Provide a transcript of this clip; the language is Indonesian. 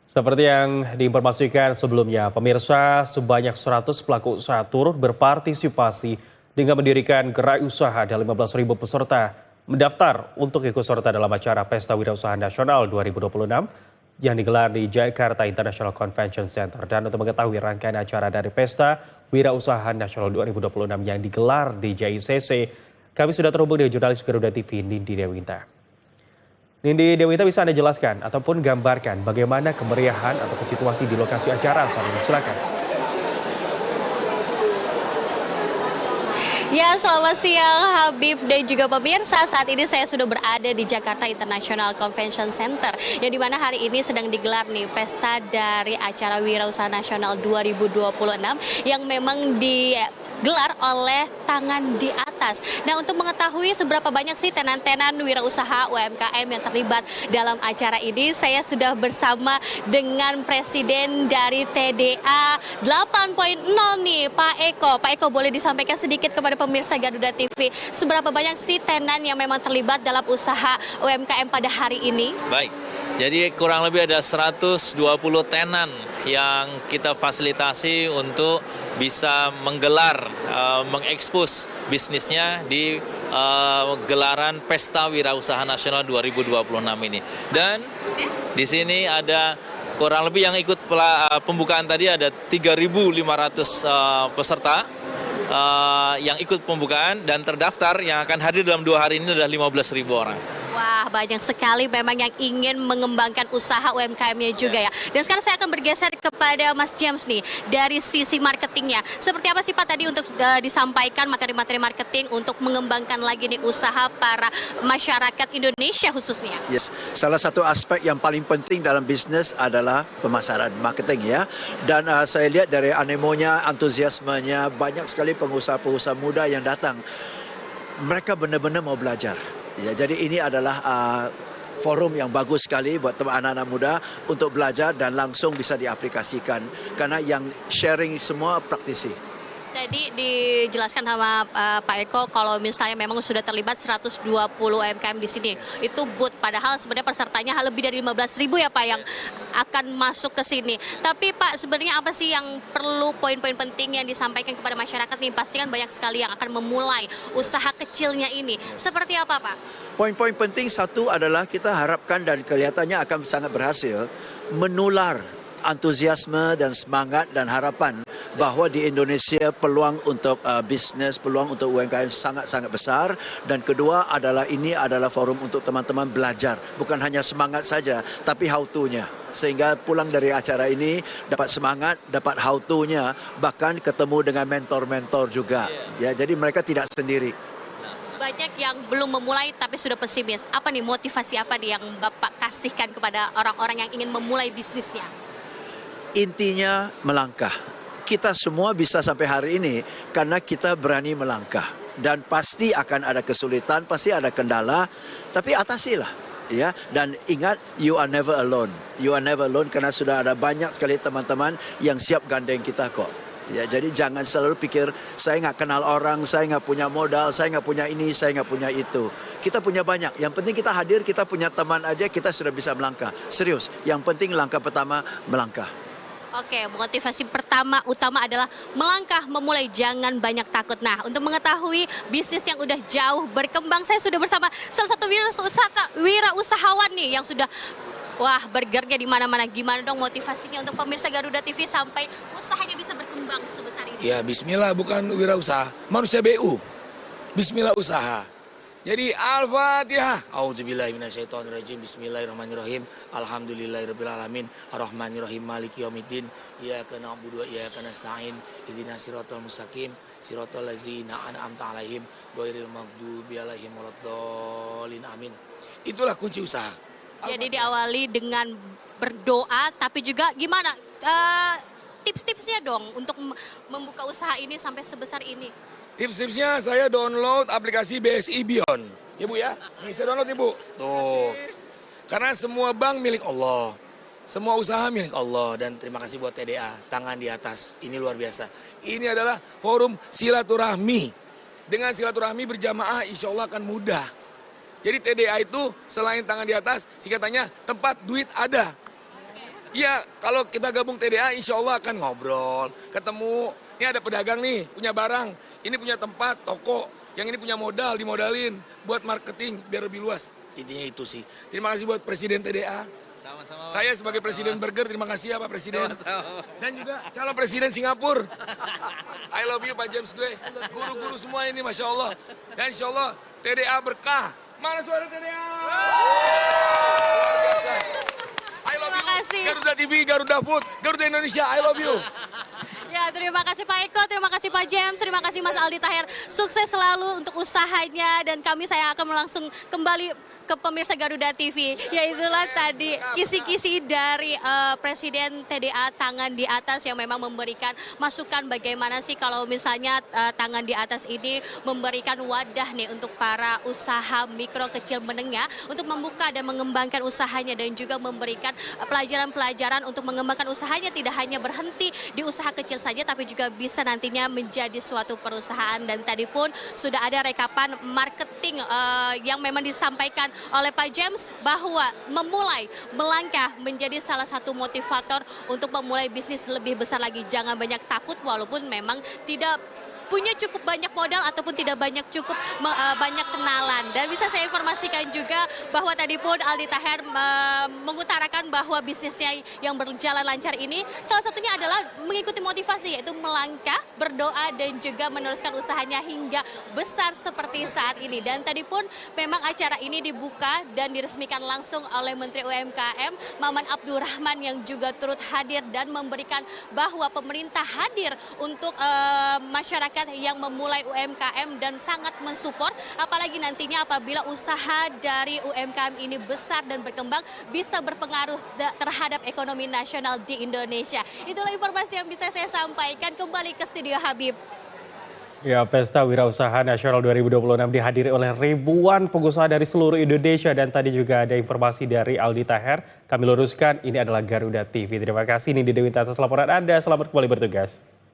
Seperti yang diinformasikan sebelumnya, pemirsa sebanyak 100 pelaku usaha turut berpartisipasi dengan mendirikan gerai usaha dan 15.000 peserta mendaftar untuk ikut serta dalam acara Pesta Wirausaha Nasional 2026 yang digelar di Jakarta International Convention Center. Dan untuk mengetahui rangkaian acara dari Pesta Wirausaha Nasional 2026 yang digelar di JICC, kami sudah terhubung dengan jurnalis Garuda TV Nindi Dewinta. Nindi Dewinta, bisa Anda jelaskan ataupun gambarkan bagaimana kemeriahan atau situasi di lokasi acara saat ini? Silakan. Ya, selamat siang Habib dan juga pemirsa. Saat ini saya sudah berada di Jakarta International Convention Center, yang dimana hari ini sedang digelar nih pesta dari acara Wirausaha Nasional 2026 yang memang digelar oleh Tangan di Atas. Nah, untuk mengetahui seberapa banyak sih tenan-tenan wirausaha UMKM yang terlibat dalam acara ini, saya sudah bersama dengan Presiden dari TDA 8.0 nih, Pak Eko. Pak Eko, boleh disampaikan sedikit kepada pemirsa Garuda TV, seberapa banyak sih tenan yang memang terlibat dalam usaha UMKM pada hari ini? Baik, jadi kurang lebih ada 120 tenan yang kita fasilitasi untuk bisa menggelar, mengekspos bisnisnya di gelaran Pesta Wirausaha Nasional 2026 ini. Dan di sini ada kurang lebih yang ikut pembukaan tadi ada 3.500 peserta yang ikut pembukaan, dan terdaftar yang akan hadir dalam 2 hari ini adalah 15.000 orang. Wah, banyak sekali memang yang ingin mengembangkan usaha UMKM-nya juga ya. Dan sekarang saya akan bergeser kepada Mas James nih, dari sisi marketingnya. Seperti apa sih Pak tadi untuk disampaikan materi-materi marketing untuk mengembangkan lagi nih usaha para masyarakat Indonesia khususnya? Yes, salah satu aspek yang paling penting dalam bisnis adalah pemasaran, marketing ya. Dan saya lihat dari anemonya, antusiasmenya, banyak sekali pengusaha-pengusaha muda yang datang. Mereka benar-benar mau belajar. Ya, jadi ini adalah forum yang bagus sekali buat anak-anak muda untuk belajar dan langsung bisa diaplikasikan. Karena yang sharing semua praktisi. Tadi dijelaskan sama Pak Eko kalau misalnya memang sudah terlibat 120 UMKM di sini. Itu booth, padahal sebenarnya pesertanya lebih dari 15.000 ya Pak yang akan masuk ke sini. Tapi Pak, sebenarnya apa sih yang perlu poin-poin penting yang disampaikan kepada masyarakat nih? Pasti kan banyak sekali yang akan memulai usaha kecilnya ini. Seperti apa Pak? Poin-poin penting satu adalah kita harapkan dan kelihatannya akan sangat berhasil menular antusiasme dan semangat dan harapan bahwa di Indonesia peluang untuk bisnis, peluang untuk UMKM sangat-sangat besar. Dan kedua adalah ini adalah forum untuk teman-teman belajar. Bukan hanya semangat saja, tapi how to-nya. Sehingga pulang dari acara ini dapat semangat, dapat how to-nya, bahkan ketemu dengan mentor-mentor juga. Ya, jadi mereka tidak sendiri. Banyak yang belum memulai tapi sudah pesimis. Apa nih motivasi apa nih yang Bapak kasihkan kepada orang-orang yang ingin memulai bisnisnya? Intinya melangkah. Kita semua bisa sampai hari ini karena kita berani melangkah. Dan pasti akan ada kesulitan, pasti ada kendala, tapi atasilah. Ya, dan ingat, you are never alone. You are never alone karena sudah ada banyak sekali teman-teman yang siap gandeng kita kok. Ya, jadi jangan selalu pikir saya nggak kenal orang, saya nggak punya modal, saya nggak punya ini, saya nggak punya itu. Kita punya banyak. Yang penting kita hadir, kita punya teman aja, kita sudah bisa melangkah. Serius. Yang penting langkah pertama melangkah. Oke, motivasi pertama utama adalah melangkah, memulai, jangan banyak takut. Nah, untuk mengetahui bisnis yang udah jauh berkembang, saya sudah bersama salah satu wirausahawan nih yang sudah bergeraknya di mana-mana. Gimana dong motivasinya untuk pemirsa Garuda TV sampai usahanya bisa berkembang sebesar ini? Ya, bismillah, bukan wirausaha, manusia BU. Bismillah usaha. Jadi Al-Fatihah. A'udzubillahi minasyaitonirrajim. Bismillahirrahmanirrahim. Alhamdulillahirabbil alamin. Arrahmanirrahim. Maliki yaumiddin. Iyyaka na'budu wa iyyaka nasta'in. Ihdinas siratal mustaqim. Siratal ladzina an'amta 'alaihim ghairil maghdubi 'alaihim waladdallin. Amin. Itulah kunci usaha. Jadi diawali dengan berdoa, tapi juga gimana tips-tipsnya dong untuk membuka usaha ini sampai sebesar ini? Tips-tipsnya saya download aplikasi BSI Beyond. Ya Bu ya, nih saya download nih Bu. Tuh, karena semua bank milik Allah, semua usaha milik Allah. Dan terima kasih buat TDA, Tangan di Atas. Ini luar biasa. Ini adalah forum silaturahmi. Dengan silaturahmi berjamaah insya Allah akan mudah. Jadi TDA itu selain Tangan di Atas, singkatannya tempat duit ada. Iya, kalau kita gabung TDA insya Allah akan ngobrol, ketemu. Ini ada pedagang nih, punya barang. Ini punya tempat, toko. Yang ini punya modal, dimodalin. Buat marketing, biar lebih luas. Intinya itu sih. Terima kasih buat Presiden TDA. Sama-sama. Saya sebagai Presiden Burger, terima kasih ya Pak Presiden. Sama-sama. Dan juga calon Presiden Singapura. I love you Pak James gue. Guru-guru semua ini Masya Allah. Dan insya Allah TDA berkah. Mana suara TDA? Luar biasa. I love Terima you. kasih. Garuda TV, Garuda Food, Garuda Indonesia, I love you. Ya, terima kasih Pak Eko, terima kasih Pak James, terima kasih Mas Aldi Taher. Sukses selalu untuk usahanya dan saya akan langsung kembali ke pemirsa Garuda TV. Ya itulah tadi kisi-kisi dari Presiden TDA Tangan di Atas yang memang memberikan masukan bagaimana sih kalau misalnya Tangan di Atas ini memberikan wadah nih untuk para usaha mikro kecil menengah untuk membuka dan mengembangkan usahanya dan juga memberikan pelajaran-pelajaran untuk mengembangkan usahanya tidak hanya berhenti di usaha kecil saja tapi juga bisa nantinya menjadi suatu perusahaan. Dan tadi pun sudah ada rekapan marketing yang memang disampaikan oleh Pak James bahwa memulai melangkah menjadi salah satu motivator untuk memulai bisnis lebih besar lagi. Jangan banyak takut walaupun memang tidak punya cukup banyak modal ataupun tidak banyak banyak kenalan. Dan bisa saya informasikan juga bahwa tadi pun Aldi Taher mengutarakan bahwa bisnisnya yang berjalan lancar ini salah satunya adalah mengikuti motivasi yaitu melangkah, berdoa dan juga meneruskan usahanya hingga besar seperti saat ini. Dan tadi pun memang acara ini dibuka dan diresmikan langsung oleh Menteri UMKM Maman Abdurrahman yang juga turut hadir dan memberikan bahwa pemerintah hadir untuk masyarakat yang memulai UMKM dan sangat mensupport apalagi nantinya apabila usaha dari UMKM ini besar dan berkembang bisa berpengaruh terhadap ekonomi nasional di Indonesia. Itulah informasi yang bisa saya sampaikan. Kembali ke studio Habib. Ya, Pesta Wirausaha Nasional 2026 dihadiri oleh ribuan pengusaha dari seluruh Indonesia dan tadi juga ada informasi dari Aldi Taher. Kami luruskan, ini adalah Garuda TV. Terima kasih Nindi Dewi atas laporan Anda. Selamat kembali bertugas.